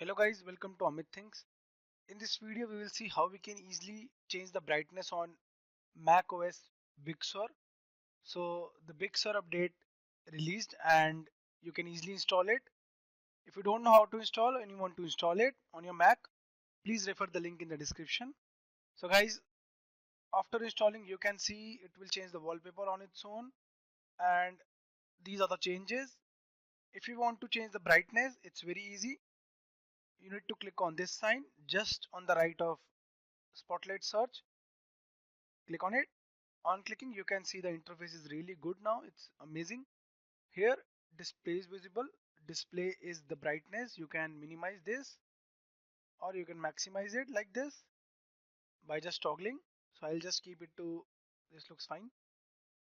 Hello guys, welcome to Amit Things. In this video we will see how we can easily change the brightness on macOS Big Sur. So the Big Sur update released and you can easily install it. If you don't know how to install and you want to install it on your Mac, please refer the link in the description. So guys, after installing you can see it will change the wallpaper on its own, and these are the changes. If you want to change the brightness, it's very easy. You need to click on this sign just on the right of Spotlight search. Click on it. On clicking you can see the interface is really good now. It's amazing. Here display is visible. Display is the brightness. You can minimize this or you can maximize it like this by just toggling. So I'll just keep it to this. Looks fine.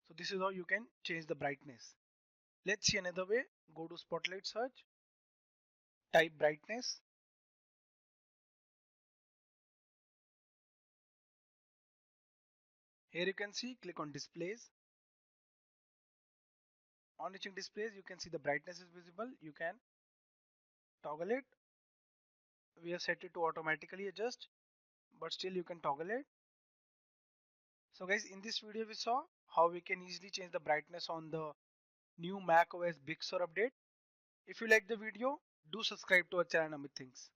So this is how you can change the brightness. Let's see another way. Go to Spotlight search, type brightness. Here you can see, click on displays. On reaching displays you can see the brightness is visible. You can toggle it. We have set it to automatically adjust, but still you can toggle it. So guys, in this video we saw how we can easily change the brightness on the new macOS Big Sur update. If you like the video, do subscribe to our channel Amit Things.